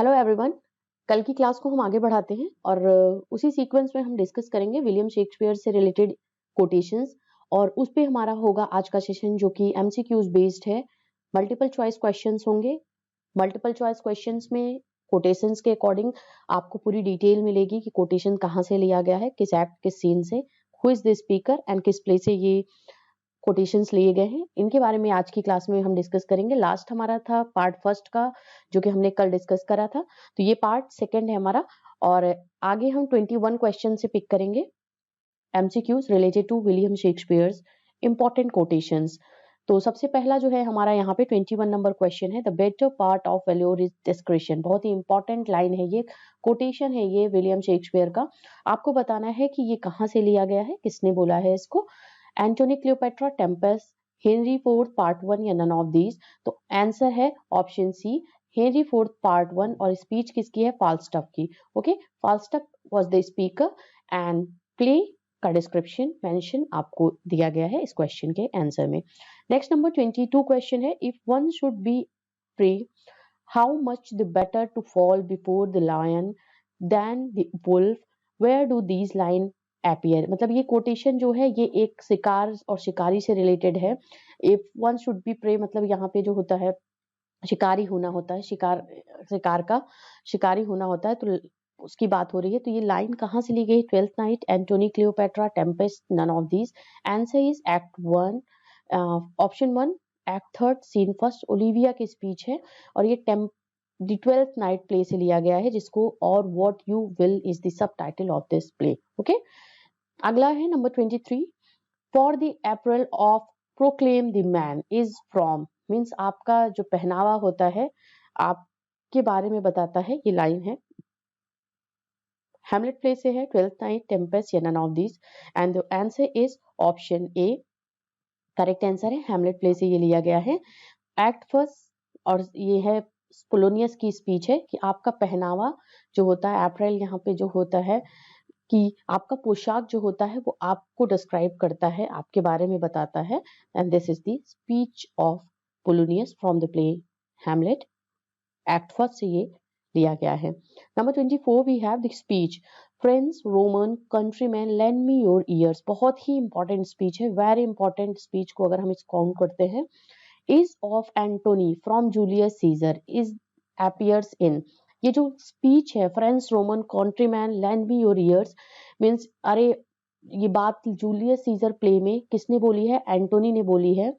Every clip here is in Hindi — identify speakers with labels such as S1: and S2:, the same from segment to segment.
S1: Hello everyone. कल की क्लास को हम आगे बढ़ाते हैं और उसी सीक्वेंस में हम डिस्कस करेंगे विलियम शेक्सपियर से रिलेटेड कोटेशंस। और उस पे हमारा होगा आज का सेशन जो कि एमसीक्यूज बेस्ड है। मल्टीपल चॉइस क्वेश्चंस होंगे। मल्टीपल चॉइस क्वेश्चंस में कोटेशंस के अकॉर्डिंग आपको पूरी डिटेल मिलेगी कि कोटेशन कहाँ से लिया गया है, किस एक्ट किस सीन से, who is the speaker and किस प्ले से ये कोटेशंस लिए गए हैं। इनके बारे में आज की क्लास में हम डिस्कस करेंगे। लास्ट हमारा था पार्ट फर्स्ट का जो कि हमने कल डिस्कस करा था, तो ये पार्ट सेकंड है हमारा। और आगे हम 21 क्वेश्चन से पिक करेंगे MCQs related to William Shakespeare's important quotations. तो सबसे पहला जो है हमारा यहाँ पे 21 नंबर क्वेश्चन है, the better part of valour is discretion. बहुत ही इंपॉर्टेंट लाइन है ये, कोटेशन है ये विलियम शेक्सपियर का। आपको बताना है कि ये कहाँ से लिया गया है, किसने बोला है इसको। Antony Cleopatra, Tempest, Henry fourth part 1 या नन ऑफ दीज। तो आंसर है option C, Henry fourth part 1। और स्पीच किसकी है? फाल्स्टफ की। Okay, Falstaff was the speaker and play का डिस्क्रिप्शन मेंशन आपको दिया गया है इस क्वेश्चन के आंसर में। नेक्स्ट नंबर 22 क्वेश्चन है, if one should be prey how much the better to fall before the lion than the wolf, where do these line appear. मतलब ये कोटेशन जो है ये एक शिकार और शिकारी से रिलेटेड है। If one should be prey मतलब यहाँ पे जो होता है शिकारी होना होता है, शिकार का शिकारी होना होता है, तो उसकी बात हो रही है। तो ये लाइन कहाँ से ली गई? Twelfth Night, Antony Cleopatra, Tempest, none of these. Answer is act 1, option 1, act third, scene first, Olivia की स्पीच है। और ये द ट्वेल्थ नाइट प्ले से लिया गया है, जिसको और what you will is the sub title of this play. Okay, अगला है number 23, for the April of proclaim the man is from. Means आपका जो पहनावा होता है आपके बारे में बताता है, ये लाइन है। हैमलेट प्ले से है, ट्वेल्थ नाइट, टेम्पेस्ट या none of these. And the answer is option A, correct answer है, हैमलेट प्ले से ये लिया गया है। एक्ट फर्स्ट, और ये है पोलोनियस की स्पीच है कि आपका पहनावा जो होता है, अप्रैल यहाँ पे जो होता है कि आपका पोशाक जो होता है वो आपको डिस्क्राइब करता है, आपके बारे में बताता है। And this is the speech of Polonius from the play Hamlet. Act first से ये लिया गया है। Number 24 we have the speech, friends Roman countryman lend me your ears. बहुत ही इंपॉर्टेंट स्पीच है, वेरी इंपॉर्टेंट स्पीच को अगर हम इस काउंट करते हैं। Is of Antony from Julius Caesar is appears in। ये जो स्पीच है, friends Roman countryman land me your years, means अरे ये बात जूलियस सीजर प्ले में किसने बोली है? एंटोनी ने बोली है।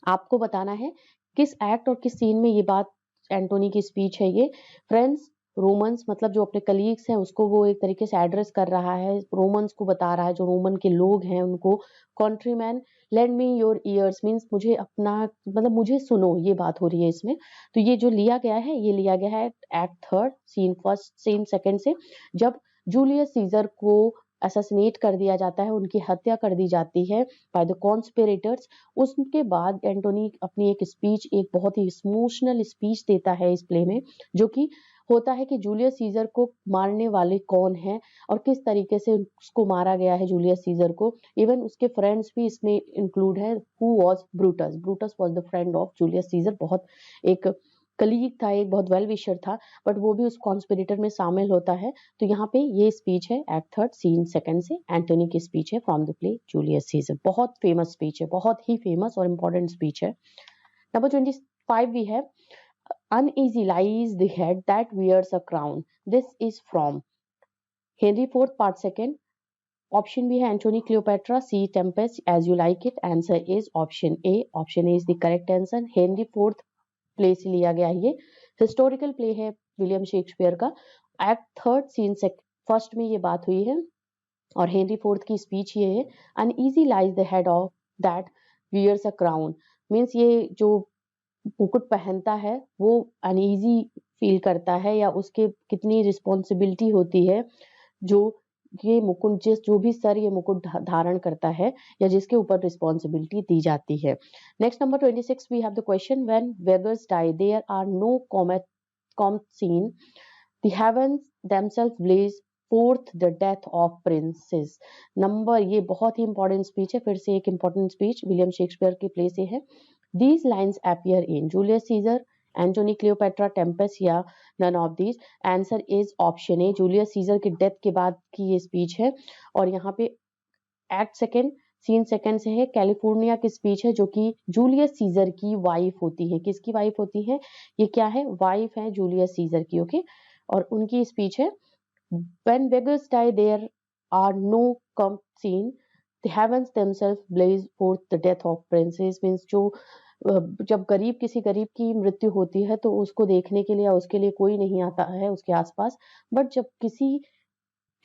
S1: आपको बताना है किस एक्ट और किस सीन में ये बात एंटोनी की स्पीच है ये। फ्रेंड्स रोमन्स मतलब जो अपने कलीग्स हैं उसको वो एक तरीके से एड्रेस कर रहा है, रोमन्स को बता रहा है, जो रोमन के लोग हैं उनको। Countryman lend me your years means मुझे अपना मतलब मुझे सुनो, ये बात हो रही है इसमें। तो ये जो लिया गया है ये लिया गया है act third, scene first, scene second से, जब जूलियस सीजर को असैसिनेट कर दिया जाता है, उनकी हत्या कर दी जाती है बाय द कॉन्स्पिरेटर्स। उसके बाद एंटोनी अपनी एक स्पीच, एक बहुत ही इमोशनल स्पीच देता है इस प्ले में, जो कि होता है कि जूलियस सीजर को मारने वाले कौन हैं और किस तरीके से उसको मारा गया है जूलियस सीजर को। इवन उसके फ्रेंड्स भी इसमें इंक्लूड है। Who was Brutus, Brutus was the friend of Julius Caesar, बहुत एक कलीग था, एक बहुत वेल विशर था, बट वो भी उस कॉन्स्पिरेटर में शामिल होता है। तो यहाँ पे ये स्पीच है एक्ट थर्ड, सीन सेकंड से, एंटोनी की स्पीच है from the play Julius Caesar. बहुत फेमस स्पीच है, बहुत ही फेमस और इंपॉर्टेंट स्पीच है। Number 25 we have uneasy lies the head that wears a crown, this is from Henry IV part second। Option भी है Antony Cleopatra, C Tempest, as you like it. Answer is option A, option A is the correct answer. Henry fourth play से लिया गया है, ये हिस्टोरिकल प्ले है विलियम शेक्सपियर का। एक्ट थर्ड, सीन फर्स्ट में ये बात हुई है और हेनरी फोर्थ की स्पीच ये है, uneasy lies the head of that wears a crown. Means ये जो मुकुट पहनता है वो अनईजी फील करता है, या उसके कितनी रिस्पॉन्सिबिलिटी होती है जो ये मुकुट, जो भी सर ये मुकुट धारण करता है या जिसके ऊपर रिस्पॉन्सिबिलिटी दी जाती है। Next number 26 we have the question, when beggars die there are no comets seen, the heavens themselves blaze forth the death of princes. Number, ये बहुत ही इंपॉर्टेंट स्पीच है, फिर से एक इंपॉर्टेंट स्पीच विलियम शेक्सपियर के प्ले से है। These lines appear in Julius Caesar, Antony, Cleopatra, Tempest या none of these? Answer is option A, Julius Caesar की डेथ के बाद की ये स्पीच है। और यहाँ पे एक्ट सेकेंड सीन सेकेंड से है, कैलिफोर्निया की स्पीच है जो कि जूलियस सीजर की वाइफ होती है। किसकी वाइफ होती है? ये क्या है? वाइफ है जूलियस सीजर की। ओके, और उनकी स्पीच है, When beggars die, there are no come seen. The heavens themselves blaze forth the death of princes. Means जो जब गरीब किसी गरीब की मृत्यु होती है तो उसको देखने के लिए या उसके लिए कोई नहीं आता है उसके आसपास। बट जब किसी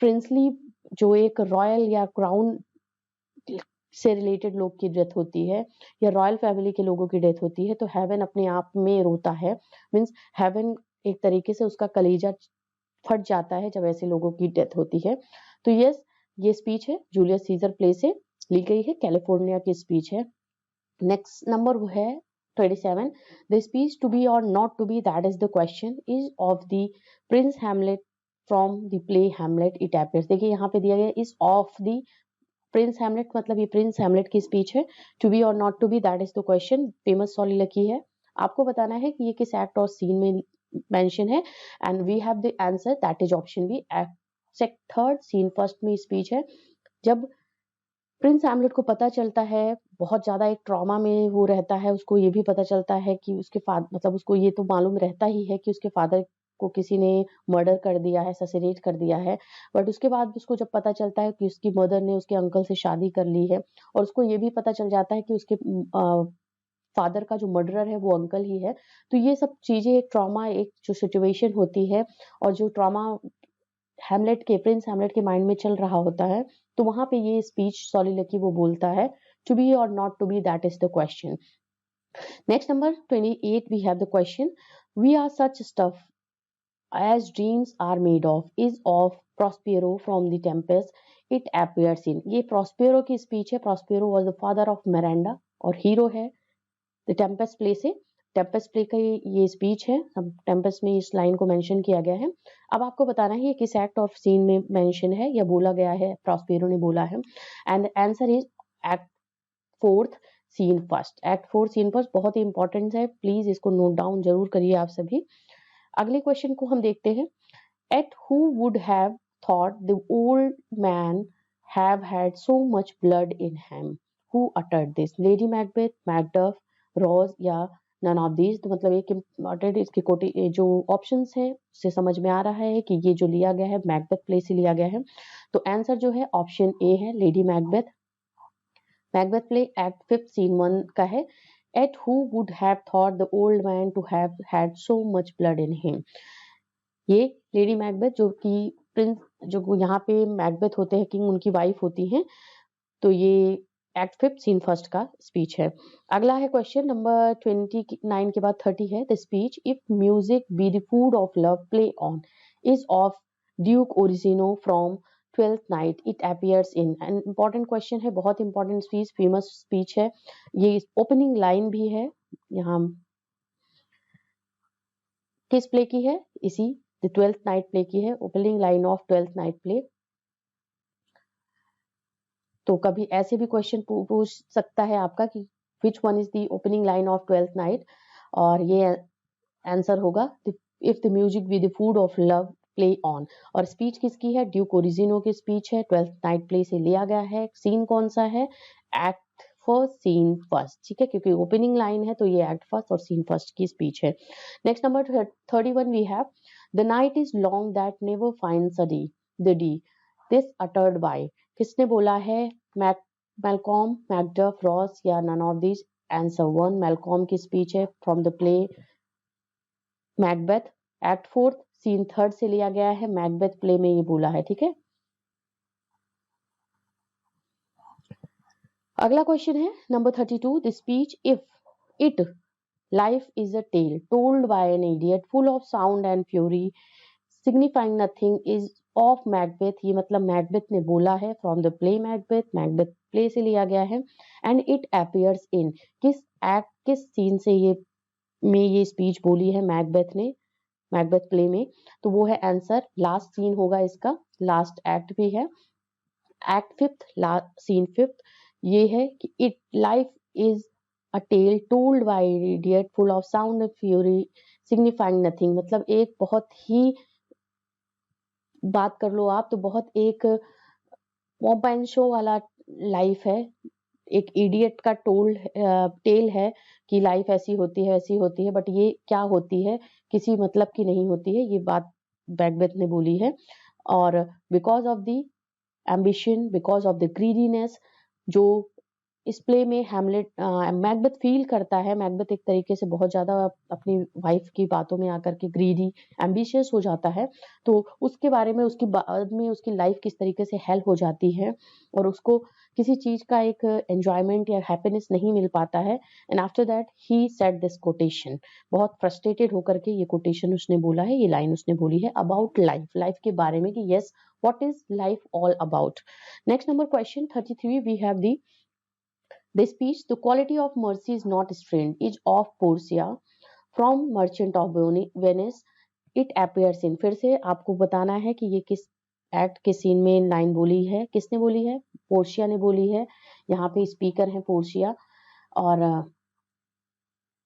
S1: प्रिंसली जो एक रॉयल या क्राउन से रिलेटेड लोग की डेथ होती है या रॉयल फैमिली के लोगों की डेथ होती है तो हेवन अपने आप में रोता है। मीन्स हेवन एक तरीके से उसका कलेजा फट जाता है जब ऐसे लोगों की डेथ होती है। तो यस, ये स्पीच है जूलियस सीजर प्ले से ली गई है, कैलिफोर्निया की स्पीच है। नेक्स्ट नंबर वो है 27, द स्पीच टू बी और not to be, that is the question, is of the prince Hamlet from the play Hamlet it appears. देखिए यहाँ पे दिया गया is of the prince Hamlet, मतलब ये प्रिंस हैमलेट की स्पीच है। टू बी और not to be, that is the question, famous soliloquy है। आपको बताना है कि ये किस एक्ट और सीन में मेंशन है, and we have the answer, that is option B, act third scene first में स्पीच है। जब प्रिंस हैमलेट को पता चलता है, बहुत ज्यादा एक ट्रॉमा में वो रहता है, उसको ये भी पता चलता है कि उसके फादर, मतलब उसको ये तो मालूम रहता ही है कि उसके फादर को किसी ने मर्डर कर दिया है, ससेरेट कर दिया है। बट उसके बाद उसको जब पता चलता है कि उसकी मदर ने उसके अंकल से शादी कर ली है, और उसको ये भी पता चल जाता है कि उसके फादर का जो मर्डरर है वो अंकल ही है। तो ये सब चीजें एक ट्रॉमा, एक जो सिचुएशन होती है और जो ट्रॉमा हैमलेट के, प्रिंस हैमलेट के माइंड में चल रहा होता है, तो वहां पे ये स्पीच सॉलिलकी वो बोलता है, टू बी और not to be, that is the question. Next number 28 we have the question, we are such stuff as dreams are made of is of Prospero from the Tempest it appears in। ये Prospero की स्पीच है। Prospero was the father of Miranda और हीरो है द टेम्पेस्ट प्ले से। टेम्पेस्ट प्ले का ये स्पीच है, टेम्पेस्ट में इस लाइन को मेंशन किया गया है। अब आपको बताना है ये किस एक्ट ऑफ सीन में मेंशन है या बोला गया है, प्रॉस्पेरो ने बोला है। And answer is act fourth scene first. Act fourth scene first बहुत ही इंपॉर्टेंट है, प्लीज इसको नोट डाउन जरूर करिए आप सभी। अगले क्वेश्चन को हम देखते हैं, yet who would have thought the old man have had so much blood in him, who uttered this? Lady Macbeth, Macduff, Ross या नन ऑफ दीज? तो मतलब एक इम्पॉर्टेंट इसकी कोटी जो ऑप्शंस है उससे समझ में आ रहा है कि ये जो लिया गया है मैकबेथ प्ले से लिया गया है। तो आंसर जो है ऑप्शन ए है, lady Macbeth. Macbeth play act fifth scene 1 का है। At who would have thought the old man to have had so much blood in him, ये लेडी मैकबेथ जो कि प्रिंस, जो यहाँ पे मैकबेथ होते हैं किंग, उनकी वाइफ होती हैं। तो ये एक्ट फिफ्थ सीन फर्स्ट का स्पीच है। अगला है क्वेश्चन नंबर 29 के बाद 30 है, the speech if music be the food of love play on is of Duke Orsino from Twelfth Night it appears in. An important question है, बहुत इंपॉर्टेंट स्पीच, फेमस स्पीच है। ये ओपनिंग लाइन भी है, यहाँ किस प्ले की है? इसी द ट्वेल्थ नाइट प्ले की है, opening line of twelfth night play. तो कभी ऐसे भी क्वेश्चन पूछ सकता है आपका कि which one is the opening line of twelfth night, और ये आंसर होगा if the music be the food of love play on. और स्पीच किसकी है? ड्यूक ओरिजिनो की स्पीच है, ट्वेल्थ नाइट प्ले से लिया गया है। सीन कौन सा है? एक्ट फर्स्ट सीन फर्स्ट, ठीक है, क्योंकि ओपनिंग लाइन है तो ये एक्ट फर्स्ट और सीन फर्स्ट की स्पीच है। Next number 31 we have, the night is long that never finds a day, the D this uttered by. किसने बोला है? मैलकॉम, मैकडफ, रॉस या none of this? Answer 1 Malcolm की स्पीच है from the play Macbeth. Act fourth scene third से लिया गया है, मैकबेथ प्ले में ये बोला है, ठीक है। अगला क्वेश्चन है number 32, the speech if it life is a tale told by an idiot full of sound and fury signifying nothing is of Macbeth. ये मतलब मैकबेथ ने बोला है from the play Macbeth, Macbeth play से लिया गया है। एंड इट अपीयर्स इन, किस एक्ट, किस सीन से ये स्पीच बोली है मैकबेथ ने, मैकबेथ प्ले में? तो वो है आंसर लास्ट सीन होगा इसका, लास्ट एक्ट भी है, एक्ट फिफ्थ, सीन फिफ्थ। ये है कि it life is a tale told by an idiot full of sound and fury signifying nothing, मतलब एक बहुत ही, बात कर लो आप तो बहुत एक पॉप शो वाला लाइफ है, एक इडियट का टोल्ड टेल है कि लाइफ ऐसी होती है ऐसी होती है, बट ये क्या होती है किसी मतलब की नहीं होती है, ये बात मैकबेथ ने बोली है। और because of the ambition, because of the greediness, जो इस प्ले में हैमलेट मैकबेथ फील करता है, मैकबेथ एक तरीके से बहुत ज्यादा अपनी वाइफ की बातों में आकर के ग्रीडी एम्बिशियस हो जाता है, तो उसके बारे में उसकी बाद में उसकी लाइफ किस तरीके से हेल्प हो जाती है और उसको किसी चीज का एक एंजॉयमेंट या हैप्पीनेस नहीं मिल पाता है। And after that he said this quotation, बहुत फ्रस्ट्रेटेड होकर के ये कोटेशन उसने बोला है, ये लाइन उसने बोली है अबाउट लाइफ, लाइफ के बारे में कि yes what is life all about. Next number question 33 we have the speech, the quality of mercy is not strained, is of Portia from Merchant of Venice. It appears in, फिर से आपको बताना है कि ये किस एक्ट के सीन में लाइन बोली है, किसने बोली है, पोर्शिया ने बोली है। यहाँ पे स्पीकर है पोर्शिया और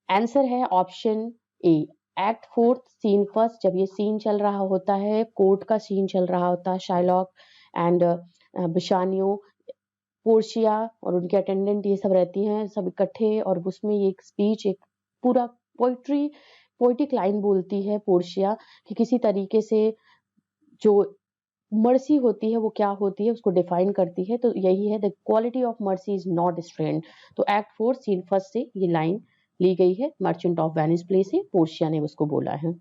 S1: आंसर है option A, act fourth scene first, जब ये सीन चल रहा होता है, कोर्ट का सीन चल रहा होता है, शाइलॉक एंड बिशानियो, पोर्शिया और उनके अटेंडेंट ये सब रहती हैं सब इकट्ठे, और उसमें ये एक स्पीच, एक पूरा पोइटिक लाइन बोलती है पोर्शिया कि किसी तरीके से जो मर्सी होती है वो क्या होती है उसको डिफाइन करती है, तो यही है the quality of mercy is not strained. तो एक्ट 4 सीन फर्स्ट से ये लाइन ली गई है, मर्चेंट ऑफ वेनिस प्ले से पोर्शिया ने उसको बोला है।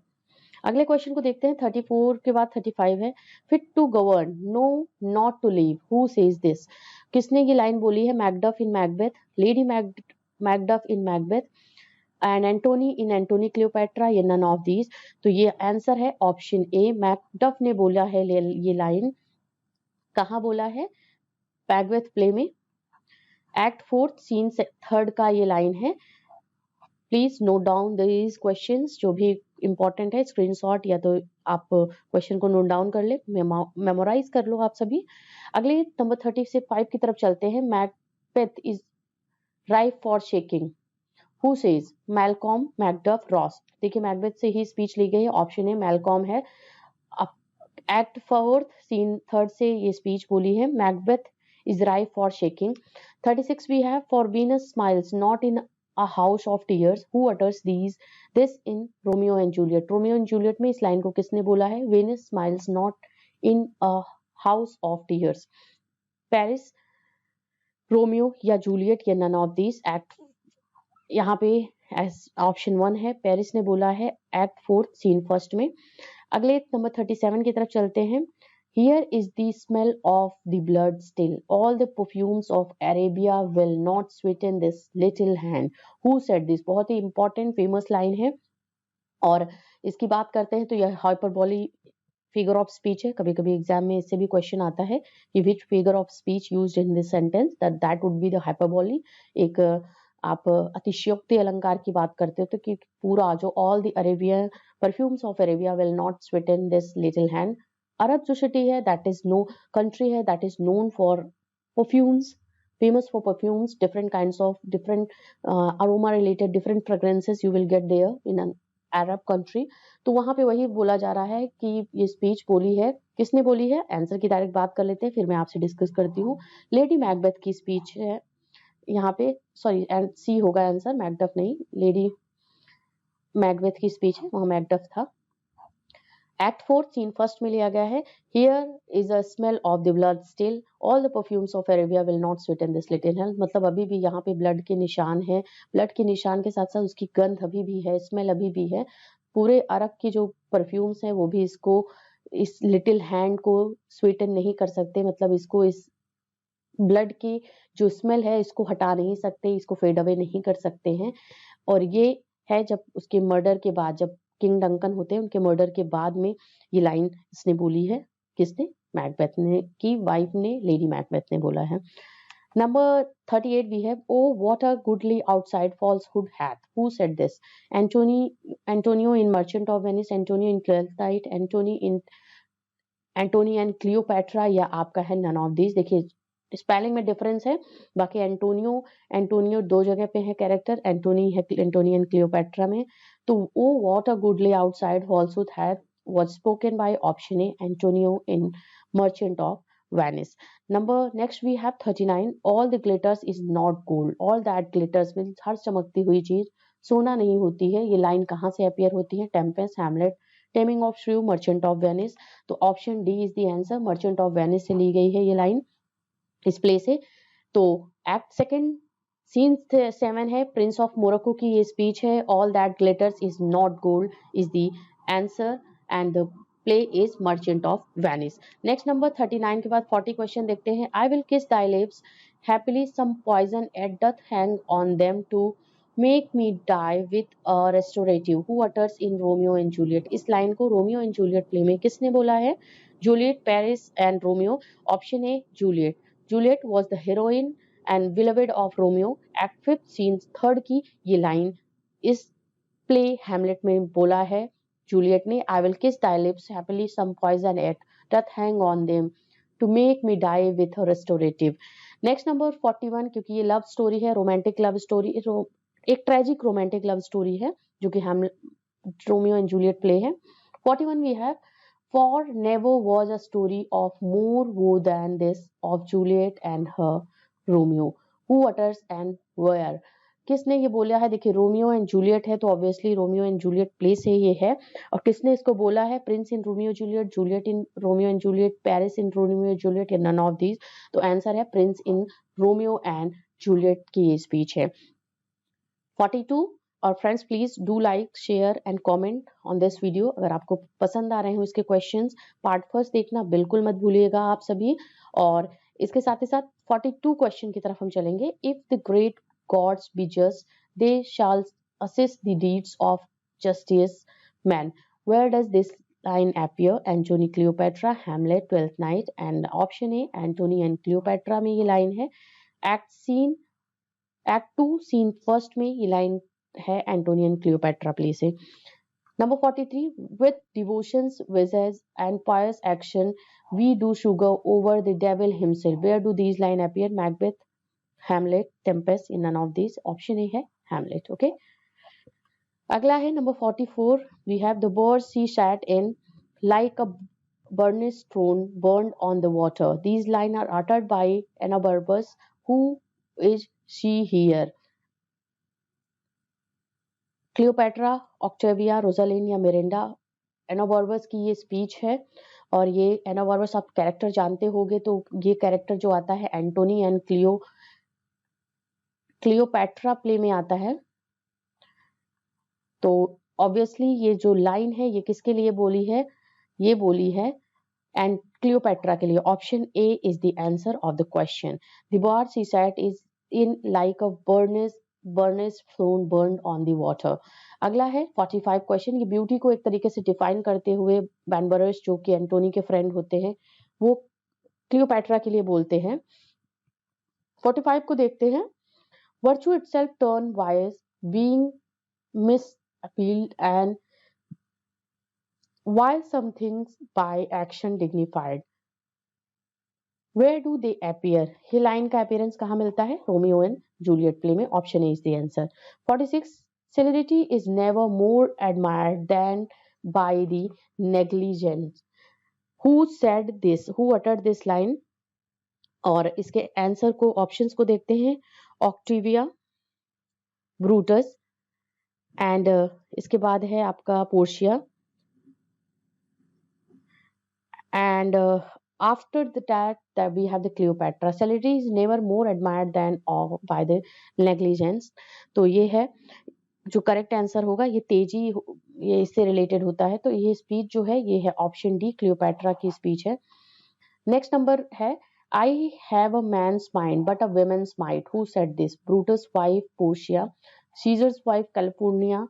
S1: अगले क्वेश्चन को देखते हैं, 34 के बाद 35 है, fit to govern no not to live, who says this, किसने ये लाइन बोली है, Macduff in Macbeth, lady Macduff in Macbeth and Antony in Antony Cleopatra, ये नन ऑफ दीज। तो ये आंसर है ऑप्शन ए, मैकडफ ने बोला है ये लाइन, कहाँ बोला है, मैकबेथ प्ले में, एक्ट 4 सीन 3 का ये लाइन है। Please note down these questions, जो भी इंपॉर्टेंट है स्क्रीनशॉट या तो आप क्वेश्चन को नोट डाउन कर ले, मेमोराइज कर लो आप सभी। अगले नंबर 35 की तरफ चलते हैं, Macbeth is ripe for shaking, who says, Malcolm, Macduff, Ross. देखिए मैकबेथ से ही स्पीच ली गई है, ऑप्शन है मैलकॉम है। एक्ट 4 सीन 3 से ये स्पीच बोली है, Macbeth is ripe for shaking. 36 we have, for Venus smiles not in a house of tears, who utters this in Romeo and Juliet, Romeo and Juliet में इस लाइन को किसने बोला है, Venus smiles not in a house of tears, Paris, Romeo या जूलियट या नन ऑफ दिस, एक्ट यहाँ पे ऑप्शन 1 है, पेरिस ने बोला है एक्ट 4 सीन फर्स्ट में। अगले नंबर 37 की तरफ चलते हैं, Here is the smell of the blood still. All the perfumes of Arabia will not sweeten this little hand. Who said this? बहुत ही important famous line है, और इसकी बात करते हैं तो यह हाइपरबोली फिगर ऑफ स्पीच है। कभी कभी एग्जाम में इससे भी क्वेश्चन आता है कि which figure of speech used in this sentence, that would be the hyperbole. एक आप अतिशयोक्ति अलंकार की बात करते हो तो कि पूरा जो all the Arabian perfumes of Arabia will not sweeten this little hand. Arab जो सिटी है दैट इज नो कंट्री है that is known for perfumes, famous for perfumes, different kinds of different aroma related different fragrances you will get there in an Arab country। तो वहां पे वही बोला जा रहा है कि ये स्पीच बोली है, किसने बोली है, आंसर की डायरेक्ट बात कर लेते हैं फिर मैं आपसे डिस्कस करती हूँ। लेडी मैकबेथ की स्पीच है यहाँ पे, सॉरी सी होगा आंसर, मैकडफ नहीं, लेडी मैकबेथ की स्पीच है, वहां मैकडफ था। एक्ट 4 सीन फर्स्ट में लिया गया है, here is a smell of the blood still, all the perfumes of Arabia will not sweeten this little hand, मतलब अभी भी यहाँ पे ब्लड के निशान है, ब्लड के निशान के साथ साथ उसकी गंध अभी भी है, स्मेल अभी भी है, पूरे अरब की जो परफ्यूम्स है वो भी इसको, इस लिटिल हैंड को स्वीटन नहीं कर सकते, मतलब इसको, इस ब्लड की जो स्मेल है इसको हटा नहीं सकते, इसको फेड अवे नहीं कर सकते हैं। और ये है जब उसके मर्डर के बाद, जब किंग डंकन होते हैं उनके मर्डर के बाद में ये लाइन इसने बोली है, किसने, मैकबेथ ने, की वाइफ ने, लेडी मैकबेथ ने बोला है। Number 38 we have, O what a goodly outside falsehood hath, who said this, Antonio in Merchant of Venice, Antonio in Twelfth Night, Antony and Cleopatra, या आपका है नन ऑफ दिस। देखिए स्पेलिंग में डिफरेंस है। बाकी एंटोनियो दो जगह पे है कैरेक्टर, एंटोनी है एंटोनी एंड क्लियोपेट्रा में। तो O what a goodly outside falsehood had was spoken by option A Antonio in Merchant of Venice. Number next we have 39 all the glitters is not gold. All that glitters means हर चमकती हुई चीज सोना नहीं होती है। ये लाइन कहाँ से अपीयर होती है? Tempest, Hamlet, Taming of Shrew, Merchant of Venice. तो option D is the answer, Merchant of Venice से ली गई है ये लाइन इस प्ले से। तो एक्ट सेकेंड सीन 7 है, प्रिंस ऑफ मोरक्को की ये स्पीच है। All that glitters is not gold is the answer and the play is merchant of Venice. Next number 39 के बाद 40 क्वेश्चन देखते हैं। आई विल किस thy lips happily some poison at doth hang on them to make me die with a restorative who utters in Romeo and Juliet। इस लाइन को रोमियो एंड जूलियट प्ले में किसने बोला है? Juliet, Paris and Romeo. Option A Juliet. Juliet was the heroine and beloved of Romeo। Act fifth scene third की ये लाइन इस प्ले हैमलेट में बोला है जूलियट ने। आई विल किस thy lips happily some poison at doth hang on them to make me die with a restorative। Next number 41, क्योंकि ये लव स्टोरी है, रोमांटिक लव स्टोरी, एक ट्रेजिक रोमांटिक लव स्टोरी है जो कि हम रोमियो एंड जूलियट प्ले है। 41 we have For never was a story of more woe than this of Juliet and her Romeo, who utters and where। किसने ये बोला है? देखिए रोमियो एंड जूलियट है तो obviously Romeo and Juliet play से ये है। और किसने इसको बोला है? Prince in Romeo Juliet, Juliet in Romeo and Juliet, Paris in Romeo Juliet, या नन ऑफ दीज। तो आंसर है Prince in Romeo and Juliet की ये स्पीच है। 42 और friends please do like, share and comment on this video. अगर आपको पसंद आ रहे हो इसके क्वेश्चंस, पार्ट फर्स्ट देखना बिल्कुल मत भूलिएगा आप सभी। और इसके साथ ही साथ 42 क्वेश्चन की तरफ हम चलेंगे। If the great gods be just they shall assist the deeds of justice man. Where does this line appear? Antony, Cleopatra, Hamlet, Twelfth Night. And option A Antony and Cleopatra में ये लाइन है। एक्ट 2 सीन फर्स्ट में ये लाइन है एंटोनी एंड क्लियोपेट्रा प्ले से। Number 43 with devotions visage and pious action we do sugar over the devil himself। where do these line appear? Macbeth, Hamlet, Tempest, in none of these। Option A है Hamlet। ओके अगला है number 44 we have the bird she sat in like a burnished throne burned on the water। these line are uttered by Anabarbus। who is she here? Cleopatra, Octavia, Rosalind या मिरिंडा। एनोबॉर्बस की ये स्पीच है और ये एनोबॉर्बस आप कैरेक्टर जानते होंगे। तो ये कैरेक्टर जो आता है एंटोनी एंड क्लियोपेट्रा प्ले में आता है। तो ऑब्वियसली ये जो लाइन है ये किसके लिए बोली है? ये बोली है एंड क्लियोपेट्रा के लिए। Option A is the answer of the question. The bar she set is in like a Berners phloem burn on the water. अगला है 45 क्वेश्चन। ये ब्यूटी को एक तरीके से डिफाइन करते हुए बैनबरस जो कि एंटोनी के फ्रेंड होते हैं वो क्लियोपेट्रा के लिए बोलते हैं। 45 को देखते हैं। Virtue itself turn wise being miss appealed and while some things by action dignified where do they appear। ये लाइन का अपीयरेंस कहाँ मिलता है? रोमियो एंड जूलियट प्ले में। Option A is the answer. 46 celebrity is never more admired than by the negligent। who said this? who uttered this line? और इसके आंसर को ऑप्शंस को देखते हैं। ऑक्टिविया, ब्रूटस एंड इसके बाद है आपका Portia and after that we have the Cleopatra। celebrity is never more admired than by the negligence। तो ये है जो करेक्ट आंसर होगा। ये तेजी ये इससे रिलेटेड होता है। तो ये स्पीच जो है ये है ऑप्शन डी क्लियोपेट्रा की स्पीच है। नेक्स्ट नंबर है I have a man's mind but a woman's might. Who said this? Brutus wife Portia, Caesar's wife Calpurnia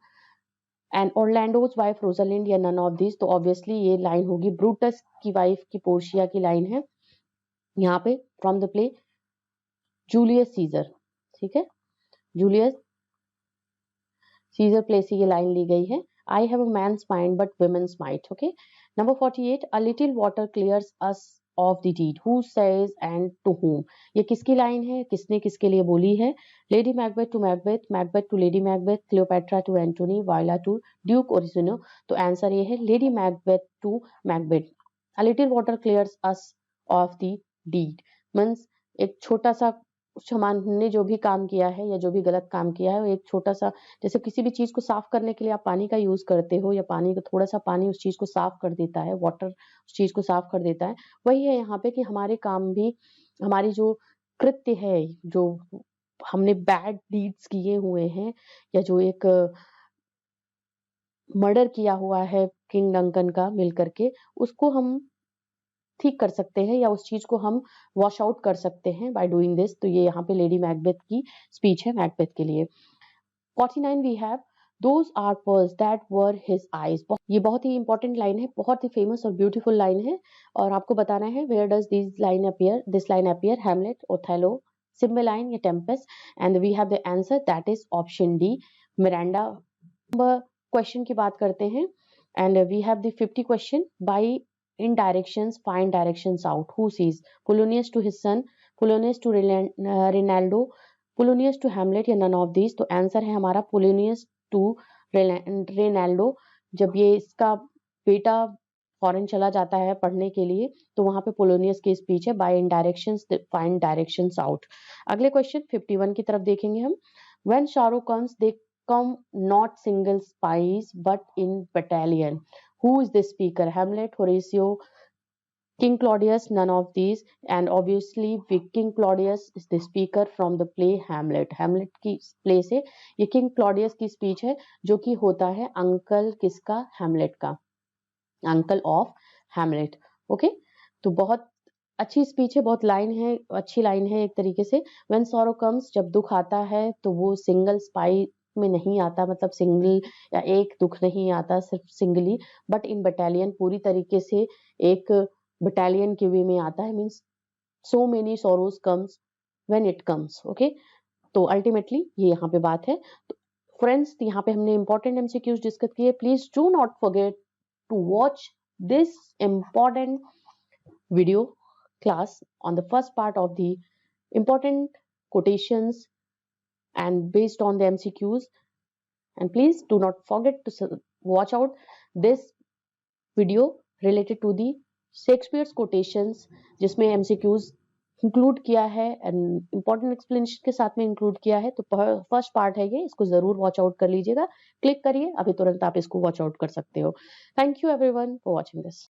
S1: and Orlando's wife Rosalind या नन ऑफ दिस। तो ऑब्वियसली ये लाइन होगी ब्रूटस की वाइफ की पोर्शिया की लाइन है यहाँ पे from the play Julius Caesar. ठीक है, जूलियस सीजर प्ले से ये लाइन ली गई है। I have a man's mind but women's might. Okay number 48 a little water clears us of the deed, who says and to whom। ये किसकी लाइन है, किसने किसके लिए बोली है। Lady Macbeth to Macbeth, Macbeth to Lady Macbeth, Cleopatra to Antony, Viola to Duke Orsino. तो आंसर ये है lady Macbeth to Macbeth. A little water clears us of the deed means एक छोटा सा हमने जो भी काम किया है या जो भी गलत काम किया है वो एक छोटा सा, जैसे किसी भी चीज को साफ करने के लिए आप पानी का यूज करते हो या पानी का थोड़ा सा पानी उस चीज को साफ कर देता है, वाटर उस चीज को साफ कर देता है। वही है यहाँ पे कि हमारे काम भी, हमारी जो कृत्य है, जो हमने बैड डीड्स किए हुए हैं या जो एक मर्डर किया हुआ है किंग डंकन का मिल करके, उसको हम ठीक कर सकते हैं या उस चीज को हम वॉश आउट कर सकते हैं बाय डूइंग दिस। तो ये यहाँ पे लेडी मैकबेथ की स्पीच है मैकबेथ के लिए। 49 we have those are pearls that were his eyes. ये बहुत ही इंपॉर्टेंट लाइन है, बहुत ही फेमस और ब्यूटीफुल लाइन है और आपको बताना है where does this line appear, Hamlet, Othello, Cymbeline या Tempest. And we have the answer that is option D, Miranda. Question की बात करते हैं and we have the 50 question. Bye in directions find directions out, who sees, Polonius to his son, Polonius to Rinaldo, Polonius to Hamlet या none of these। तो आंसर है हमारा Polonius to Rinaldo। जब ये इसका बेटा फॉरेन चला जाता है पढ़ने के लिए तो वहां पे पोलोनियस की स्पीच है बाय इन डायरेक्शंस फाइंड डायरेक्शंस आउट। अगले क्वेश्चन 51 की तरफ देखेंगे हम। When Shahrukh comes they come not single spice but in battalion, who is the speaker, Hamlet, Horatio, King Claudius, none of these। and obviously King Claudius is the speaker from the play Hamlet। Hamlet की प्ले से ये किंग क्लॉडियस की स्पीच है जो कि होता है अंकल किसका, हैमलेट का, अंकल ऑफ हैमलेट। ओके, तो बहुत अच्छी स्पीच है, बहुत लाइन है, अच्छी लाइन है एक तरीके से। व्हेन सॉरो कम्स, जब दुख आता है तो वो सिंगल स्पाई में नहीं आता, मतलब सिंगल या एक दुख नहीं आता सिर्फ सिंगली, बट इन बटालियन पूरी तरीके से एक बटालियन के वे में आता है। Means so many sorrows comes when it comes. Okay, तो अल्टीमेटली ये यहाँ पे बात है। तो फ्रेंड्स, यहाँ पे हमने इंपॉर्टेंट एमसीक्यूज डिस्कस किए। Please do not forget to watch this important video class on the first part of the important quotations and based on the MCQs, and please do not forget to watch out this video related to the Shakespeare's quotations जिसमें MCQs इंक्लूड किया है एंड इंपॉर्टेंट एक्सप्लेनेशन के साथ में इंक्लूड किया है। तो फर्स्ट पार्ट है ये, इसको जरूर वॉच आउट कर लीजिएगा। क्लिक करिए, अभी तुरंत आप इसको वॉच आउट कर सकते हो। Thank you everyone for watching this.